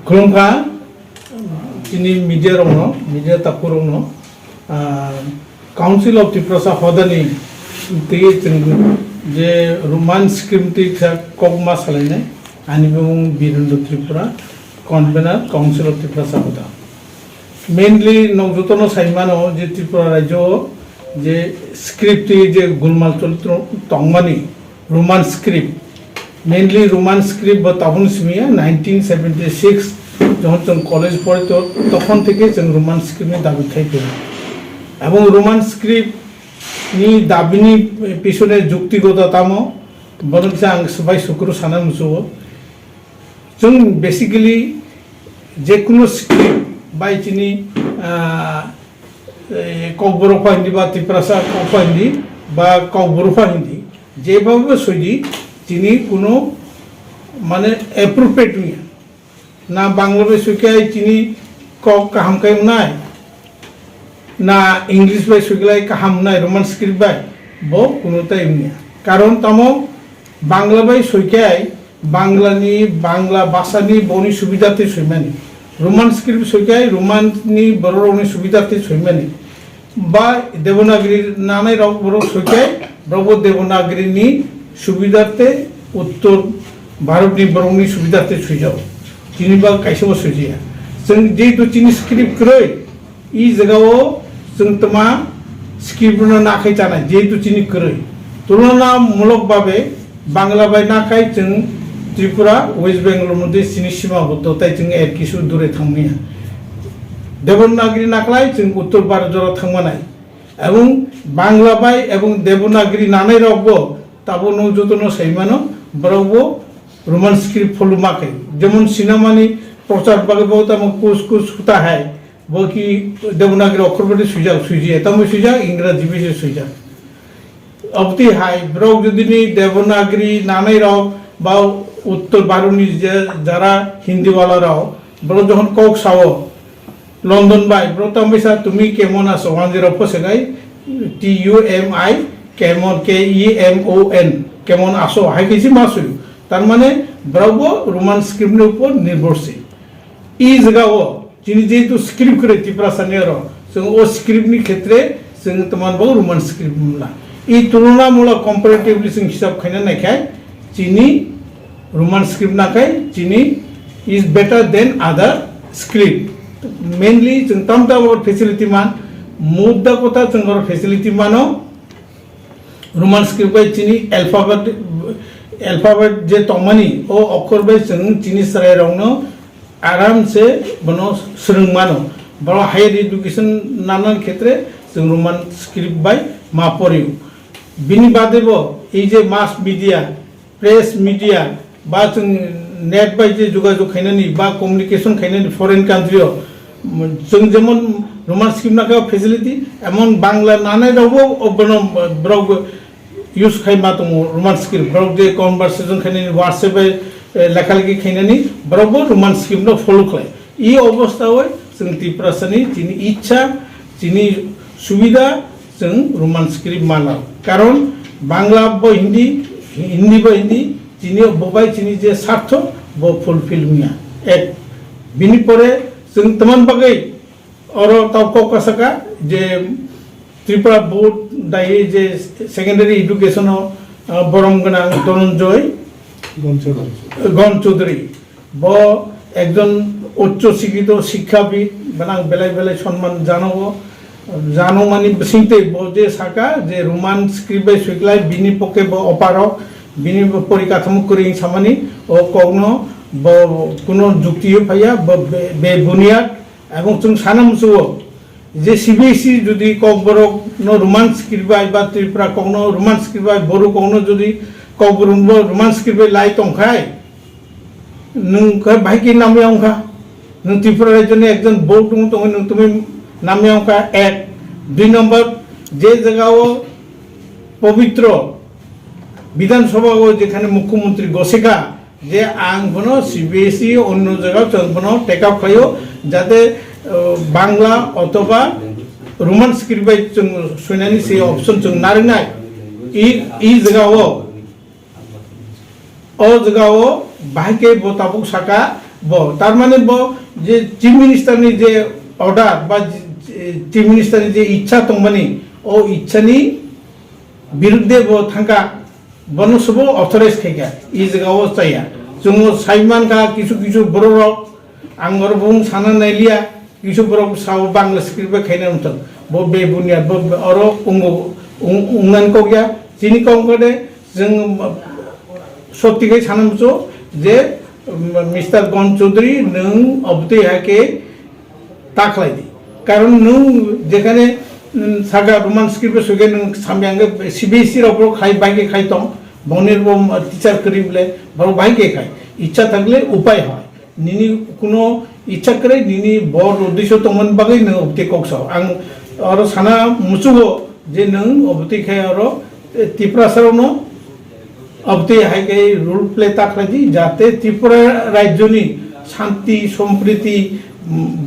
खुलुमखा चिनी मीडिया तापुरंनो council of Tripura हदानी ते जे रोमान स्क्रिप्ट कगमा सालायनाय आंनि मुं बिरेन्द्र त्रिपुरा कनभेनार काउंसिल ऑफ त्रिपुरा हदा मेनलि नवजतन साइमानो जे त्रिपुरा राज्य जे स्क्रिप्ट जे गुलमाल चरित्र तंगमानी Roman script mainly Roman script बा ताबुन सिमिया 1976 যখন जों कलेज पढ़े तो तखन থেকে जों रोमान स्क्रिप्टनि दाबि खायफैयो এবং रोमान स्क्रिप्टनि दाबिनि पिछने जुक्तिगत तामो बरंसो आं सबाय सुकुरु साना मुसुओ जों बेसिकली जेकुनु स्क्रिप्ट बायचिनि कबरफा हिंदी बा त्रिपुरासा कफा हिंदी बा कबरफा हिंदी जेबाबो सयदि যিনি কোনো মানে অ্যাপ্রোপ্রিয়েট নিয়ে না বাংলা ভাষায় যিনি কাহাম কাইম নাই না ইংলিশ ভাষায় কাহাম নাই রোমান স্ক্রিপ্ট বাই ব কোনোটাই নিয়ে কারণ তামো বাংলা ভাষায় বাংলানি বাংলা ভাষানি বনি সুবিধাতে সইমানি রোমান স্ক্রিপ্ট সইকায় রোমাননি বড়নি সুবিধাতে সইমানি বা দেবনাগরী নানাই রক বড় সইকায় রব দেবনাগরীনি सुविधाते उत्तर भारतनि बरंनि सुविधाते सुइजाव जिनिबा कायसेबो सुइजिया जों जेतु चिनि स्क्रिप्ट क्रय इ जगाव जों तमा स्क्रिप्ट न नाखाय जानाय जेतु चिनि क्रय तुलनामूलक भाबे बांग्ला बाय नाखाय जों त्रिपुरा वेस्ट बेंगल मध्य चिनि सीमाबद्ध ताय जों एक किसु दूरे थांमिया देवनागरी नाखलाय जों उत्तर भारत जरा थांमानाय एवं बांग्ला बाय एवं देवनागरी नानाय रावबो ताबो नौजतन सैमानो बरावबो रोमान स्क्रिप्ट फलुमाखै जेमन सिनेमानि प्रचार बागैबो तम कुछ कुछ होता है वो कि देवनागरी अक्षर बादि सुइजिया तम सुइजा इंग्राजी भी सुइजा अबति हाय ब्राव जदिनि देवनागरी नानाय राव बा उत्तर भारतनि जारा हिंदी वाला राव ब्राव जखन कक सावो लंडन बाय ब्राव तमबेसा तुमी केमन आसो आंजेराव फसेगाय TUMI केमन KEMON केमन आसो हाय किसी मासु तार माने ब्रावबो रोमान स्क्रिप्टनि ऊपर निर्भरशील इ जगाओ जिनि जेतु स्क्रिप्ट करे त्रिपुरा सानियार जों ओ स्क्रिप्टनि क्षेत्रे जों तमानबो रोमान स्क्रिप्ट मोनला इ तुलनामूलक कम्पारेटिभलि जों हिसाब खायना नायखाय जिनि रोमान स्क्रिप्ट नाखाय जिनि is better than other script mainly जों तामता फेसिलिटी मान मुद्दा कोता जों फेसिलिटी मानो रोमान स्क्रिप्ट बाय चिनी अल्फाबेट जे तमानी ओ अक्षर बाय जों चिनी सराय रावनो आराम से बनो सोलों मानो बरो हायर एजुकेशन नानान क्षेत्रे जों रोमान स्क्रिप्ट बाय मा पढ़ियो बिनि बादेबो ए जे मास मीडिया प्रेस मीडिया बा जों नेट बाय जे जोगाजोग खायनानि बा कम्युनिकेशन खायनानि फरेन कान्ट्रियाव जों जेमन रोमान स्क्रिप्ट नाका फेसिलिटी एमन बांग्ला नानाय रावबो बनो ब्रावबो यूज खायमा दङ रोमान स्क्रिप्ट ब्राव जे कन्भारसेशन खायनानि व्हाट्सएप लेखालेखि खायनानि ब्रावबो रोमान स्क्रिप्ट फलो खालाय इ अवस्थायाव जों त्रिपुरासानि जिनि इच्छा जिनि सुबिदा जों रोमान स्क्रिप्ट माला कारण बांग्ला बो हिंदी बो हिंदी जिनि बबाय जिनि जे स्वार्थ बो फुलफिल मिया एक बिनि परे जों तमान बागै और तावको कासाका जे त्रिपुरा बोर्ड दाये जे सेकेंडारी एडुकेशन बरम गना धनंजय गण चौधरी ब एकजन उच्च शिक्षित शिक्षाविद बना बेलाय बेलाय सम्मान जानो मानि सिंते ब जे साका जे रोमान स्क्रिप्ट बाय सुइक्लाय बिनि पके ब अपारक बिनि परिकाठामो करि सामानि ओ कग्नो ब कोनो जुक्ति फाया बे बुनियाद एवं जों सानामसुओ जे CBSE যদি ককবরক ন রোমান স্ক্রিপ্ট বাই বা ত্রিপুরা কখনো রোমান স্ক্রিপ্ট বাই বড় কখনো যদি ককবরন রোমান স্ক্রিপ্ট বাই লাই তংখায় নং ভাই কি নামে অংখা নং ত্রিপুরা রাজ্যনি একজন বউ তুমি নামে অংখা এক দুই নম্বর যে জায়গাও পবিত্র বিধানসভা যেখানে মুখ্যমন্ত্রী গসেকা যে আং বনো CBSE অন্য জায়গাও বনো টেক আপ খায়ো যাতে बांग्ला अथवा रोमान स्क्रिप्ट बाय जों सुनायनि से ऑप्शन जों नारनाय इ जगाव ओ जगाव बाहायके बताबुक साका তার মানে যে চিফ মিনিস্টাरनि যে अर्डार बा चिफ मिनिस्टारनि जे इच्छा दंमानि ओ इच्छानि बिरुद्धे थांगा बनो सबो अथराइज खायगा इ जगाव जाया जोङो साइमान का किछु बर'राव आं बुं साना नायलिया किछु बर'राव साव बांला स्क्रिप्ट खायना उनथों बो बे बुनियाद बो अरो उंगन को गया जिनि कंगदे जों सत्तिकै सानमसो जे मिस्टार गण चौधरी नों अबते हाके ताखलायदि कारण नों जेखाने सागा रोमान स्क्रिप्ट सगे नों सामयांगे सीबीएसई राव खाय बाइके खाय दं बनिर टीचार करिबले बरो बाइके खाय इच्छा थाकले उपाय হয় निनि कोनो इच्छा करे निनि बड़ उद्देश्य तमन बागै नों अबते कक्साव आं आरो साना मुसुगो जे नों अबते खाय आरो त्रिपुरासारावनो अबते हायके रूल प्ले ताखलायदि जाते त्रिपुरा राज्यनि शांति सम्प्रीति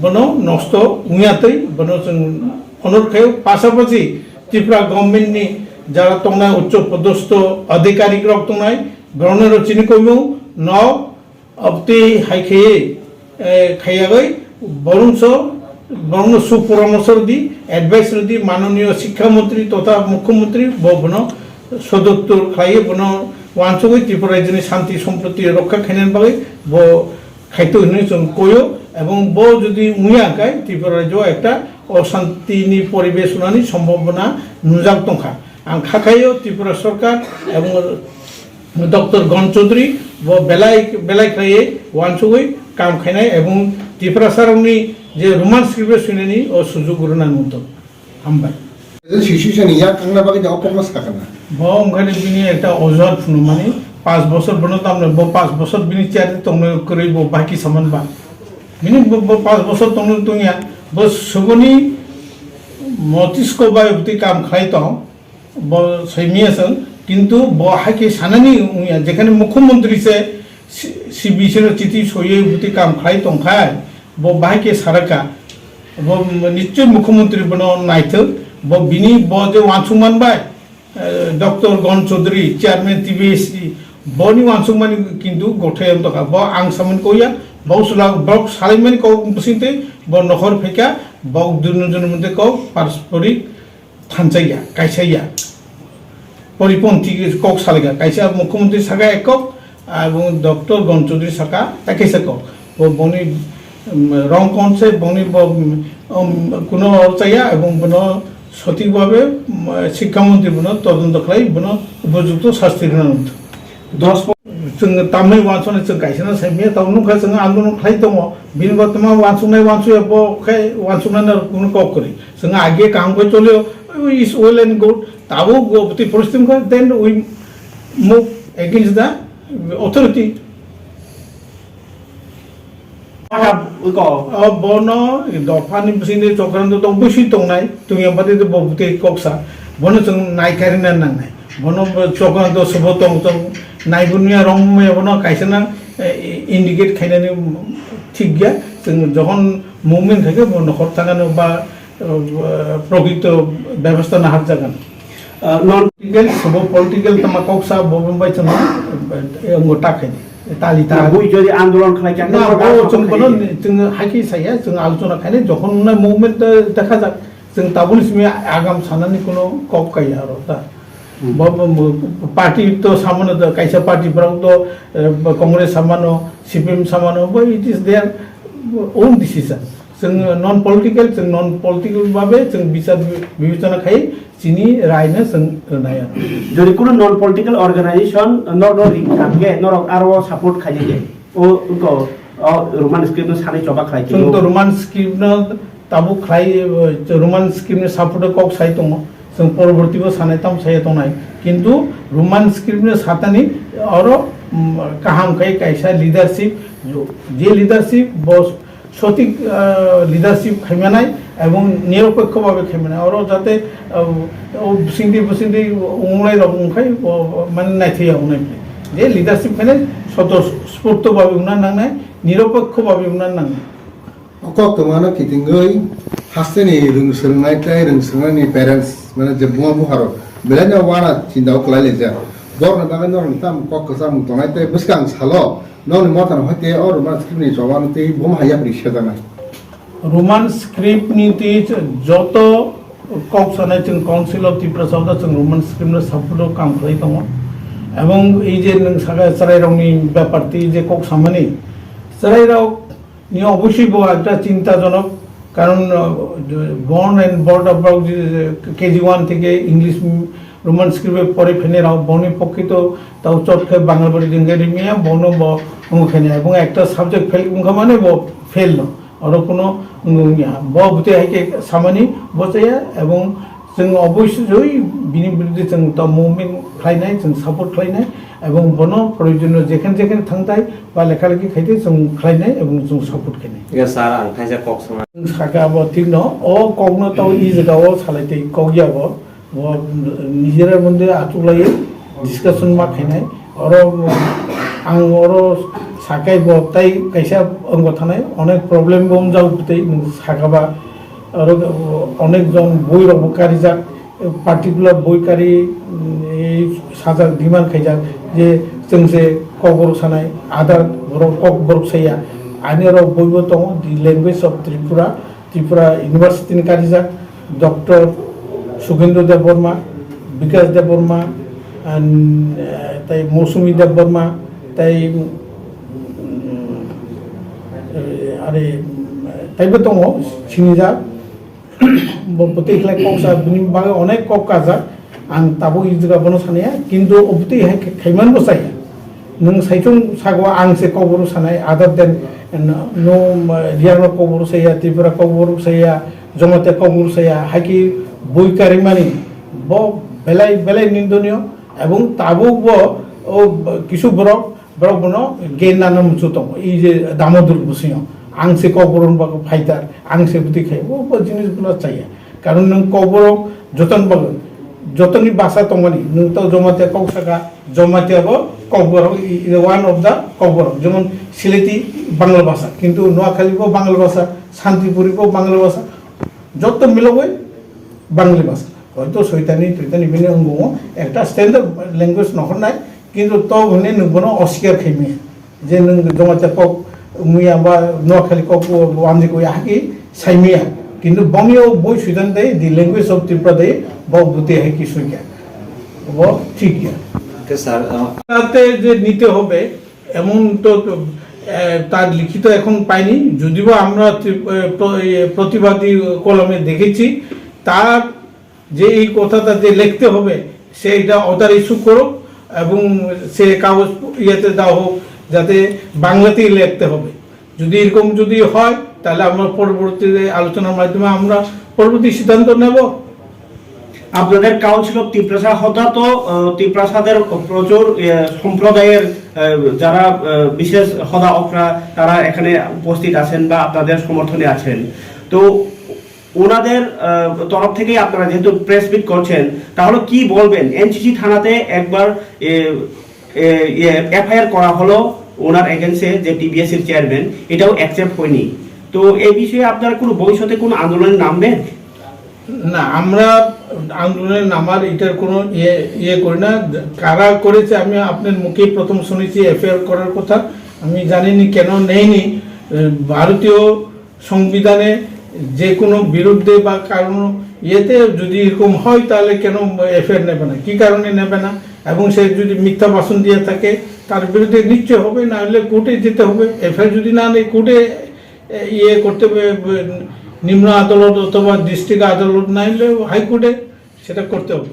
बनो नष्ट उयातै बनो जों अनुरोध खायो पासापासि त्रिपुरा गभर्नमेन्टनि যারা तंनाय उच्च पदस्थ अधिकारिक रक तंनाय ब्रहण चिनि कइमौ न अबते हायखे खायागै बरं सुपरामर्श दी एडवाइस दी माननीय शिक्षा मंत्री तथा मुख्यमंत्री बनो सदत्तर खायो बनो वानसुगै त्रिपुरा राज्यनि शांति सम्प्रति रक्षा खायनायनि बागै ब खायतो होनो जों कयो এবং ব যদি উইয়াকায় ত্রিপুরা রাজ্য একটা অশান্তিনি পরিবেশ হনানি সম্ভাবনা নুজাক দंखा आं खाखायो त्रिपुरा सरकार এবং डॉक्टर गण चौधरी ब बेलाय खायै वानसुगै काम खायनाय এবং त्रिपुरा सारावनि जे रोमान स्क्रिप्ट सुनायनि अ सुजुग गुरुना नुदों हामबाय सिचुएशन या कांगना बागै जाव प्रमास खाखाना ब ओंखायनो बिनि একটা অজুহাত ফুनो माने 5 বছর बनो तामने ब 5 বছর बिनि चियार तंनो करै ब बाकी सामानबा बिनि 5 বছর तंनो तुंया ब सुगनि मतिस्को बायबति काम खायतो ब सैमियासं किंतु ब हाके सानानि उया जेखाने मुख्यमंत्री से सीबीसी रो चिठी सये बुति काम खाय तंखाय ब बाहाके सारका ब निश्चय मुख्यमंत्री बनो नायथो ब बिनि ब जे वानसुमान बाय डॉक्टर गण चौधरी चेयरमैन टीबीएससी बनि वानसुमान किंतु गथायम तका ब आं सामन कोया बाउसुला ब्लक सालायमानि को बुसिंते ब नखर फेका बाउ दुनुजन मते को पारस्परिक थानसाया कायसाया परिपन्थी कक सालायगा कायसा मुख्यमंत्री सागा एकक এবং डॉक्टर गण चौधरी साका एकेसक ब बनि रंग कनसे बनि কোনো চায়া এবং বনো সঠিকভাবে শিক্ষামন্ত্রী বনো তদন্ত খাই বনো উপযুক্ত শাস্তি होनांगौ 10 जों तामनै वानसुनाय जों गायसना साइमिया तावनु खा जों आन्दोलन खाय दङ बिनि बर्तमान वानसुनाय ब खाय वानसुनाय कुनो कक करि जों आगे काम को चले इज वेल एंड गुड ताबो गोपति परिस्थिति को then we move against the authority बनो दफानि बिसिनि चक्रान्त दं बैसि दंनाय दुनिया बादि बबुते कक्सा बनो जों नायखारिना नांनाय बनो चक्रान्त सब दं जों नायबुनिया रंमया बनो कायसना इंडिकेट खायनानै ठीक गया जों जखन मुभमेन्ट थायो बनो नखर थागानो बा प्रकृत व्यवस्था नाहार जागोन नन पॉलिटिकल सब पॉलिटिकल तमा कक्सा बबेबाय जों अंगो ताखाय तालिता बुइ जदि आन्दोलन खालायखां ना जों बनो जों हाखि साया जों आलोचना खायनाय जखन मुभमेन्ट देखा जा जों ताबुनिसिम आगाम साननानै कोनो कक गाया आरो दा पार्टी तो सामानो कैसा पार्टी तो कांग्रेस सामानो सीपीएम सामानो it is their own decision जों नन पॉलिटिकल भाबे जों विचार विवेचना खाय जिनि रायनो जों होनाय जदि कोनो नन पॉलिटिकल ऑर्गेनाइजेशन नगे नरक आरो सपोर्ट खायजे ओ उनको रोमान स्क्रिप्ट सानै चबा खायजे जों तो रोमान स्क्रिप्ट ताबु खाय रोमान स्क्रिप्ट सपोर्ट कक साय दङ जों परवर्तीबो सानायताम सायतनाय किंतु रोमान स्क्रिप्ट सातानि और काहाम खाय कैसा लीडरशिप जे लीडरशिप बस सঠিক लीडरशिप खायमानाय एवं निरपेक्ष भावे खायमानाय और जाते बुसिंदि उंगलाय रंखाय माने नायथैया उनाय जे लीडरशिप खाने स्वतःस्फूर्त भावे उना नांनाय निरपेक्ष भावे उना नांनाय अकक तमाना किथिंगै हास्तेनि रोंसोंनायथाय रोंसोंनायनि पेरेंट्स माने जे बुङा बुहारो बेलायना वाना चिन्ताव खालायले जा borna bagan norong tam kok kesam tonai te buskang salo non motan hote or roman script ni jawan te bom haya prisya dana Roman script নীতি যত কক সানাই जों কাউন্সিল অফ ত্রিপুরা সাউথ जों রোমান স্ক্রিপ্টে সাপোর্ট কাম খালাই दङ এবং এই যে Saga সারাইরাवनि ব্যাপারটি যে কক সামানি সারাইরাव নিয়ে অবশ্যই একটা চিন্তাজনক কারণ born and board of KG 1 থেকে ইংলিশ রোমান স্ক্রিপ্টে পরে ফেনে রাও বনি পক্ষে তো তাও চটকে বাংলা পড়ে একাডেমিয়া বন মুখেনে এবং একটা সাবজেক্ট ফেল মানে ফেল না আর কোনো বুঝে হাইকে সামানি বসাইয়া এবং जों অবশ্যই বিনি বিরুদ্ধে जों তা মুভমেন্ট খাইনাय जों সাপোর্ট খাইनाय এবং বন প্রয়োজনীয় যেখানে যেখানে থাংতাই বা লেখালেখি খাইতে जों খাইनाय এবং जों সাপোর্ট খাইनाय ইয়া স্যার আং খাইজা কক সমা সাকাবো ঠিক ন ও কগনো তাও ই জায়গাও সালাইতে কগিয়াবো ও নিজের মধ্যে আতুলাই ডিসকাশন মা খাইनाय আর আং ওর সাকাই বতাই কাইসা অঙ্গ থানায় অনেক প্রবলেম বম যাও বুতেই সাকাবা আর অনেকজন বই রবকারী যাক পার্টিকুলার বইকারী এই সাজা ডিমান্ড খাইজাক যে जोंसे कबर सानाय आदार কক বরক সাইয়া আইনের বইব দङ the language of Tripura Tripura ইউনিভার্সিটিनि কারিজাক ডক্টর সুগেন্দ্র দেব বর্মা বিকাশ দেব বর্মা তাই মৌসুমী দেব বর্মা তাই আরে তাইবো দङ सिनिजा बतेखलाय कक्सा बिनि बागै अनेक कक काजा आं ताबो इजगा बनो सानाया किन्तु अबते खायमान बसाय नों साइथं सागो आंसे कबर सानाय आदार देन नो रियानो कबर साया त्रिपुरा कबर साया जमाते कबर साया हाकि बयकारि मानि ब बेलाय बेलाय निन्दनीय এবং ताबो ब ओ किछु बरक बरक बनो गेनानो मुचु दङ এই যে দামোদর বসিও आंसे कबरन बागो फाइटार आंसे बुद्धि खाय वो जिनिसगुलो चाहिए कारण नों कबर जतन बागो जतननि भाषा दङनि नों तो जमाते कौसाका जमाते अब कबर ওয়ান অফ দা कबर যেমন সিলেটি বাংলা ভাষা কিন্তু নোয়াখালীবো বাংলা ভাষা শান্তিপুরিবো বাংলা ভাষা যত মিলবই বাংলা ভাষা হয়তো শয়তানি তৈতানি বিনে অঙ্গ একটা স্ট্যান্ডার্ড ল্যাঙ্গুয়েজ নহনায় কিন্তু তো হনে নবনো অস্বীকার খাইমে যে নों जमाते কক मुया बा नोखाली कको वामजे को याकी साइमिया किंतु बमियो बय सुदान दे दि लैंग्वेज ऑफ त्रिपुरा दे ब बुते है कि सुइया वो ठीक है তে স্যার তাতে যে নিতে হবে এমন তো তার লিখিত এখন পাইনি যদিও আমরা প্রতিবাদী কলমে দেখেছি তার যে এই কথাটা যে লিখতে হবে সেটা অর্ডার ইস্যু করো এবং সে কাগজ ইয়েতে দাও হোক যাতে বাংলাতেই লিখতে হবে যদি এরকম যদি হয় তাহলে আমরা পরবর্তীতে আলোচনার মাধ্যমে আমরা পরবর্তী সিদ্ধান্ত নেব আপনাদের কাউন্সিল অফ ত্রিপ্রাসা হতা তো ত্রিপ্রাসাদের প্রচুর সম্প্রদায়ের যারা বিশেষ হদা অকরা তারা এখানে উপস্থিত আছেন বা আপনাদের সমর্থনে আছেন তো ওনাদের তরফ থেকে আপনারা যেহেতু প্রেস মিট করছেন তাহলে কি বলবেন এনসিসি থানাতে একবার এফআইআর করা হলো ওনার এগেন্সে যে টিবিএস এর চেয়ারম্যান এটাও অ্যাকসেপ্ট হয়নি তো এই বিষয়ে আপনারা কোনো ভবিষ্যতে কোনো আন্দোলনে নামবেন না আমরা আন্দোলনের নামার এটার কোনো ইয়ে করি না কারা করেছে আমি আপনার মুখে প্রথম শুনেছি এফআইআর করার কথা আমি জানিনি কেন নেইনি ভারতীয় সংবিধানে যে কোনো বিরুদ্ধে বা কারণ ইয়েতে যদি এরকম হয় তাহলে কেন এফআইআর নেবে না কী কারণে নেবে না এবং সে যদি মিথ্যা ভাষণ দিয়ে থাকে তার বিরুদ্ধে নিশ্চয় হবে না হলে কোর্টে যেতে হবে এফআইআর যদি না নেই কোর্টে ইয়ে করতে হবে নিম্ন আদালত অথবা ডিস্ট্রিক্ট আদালত না হলে হাইকোর্টে সেটা করতে হবে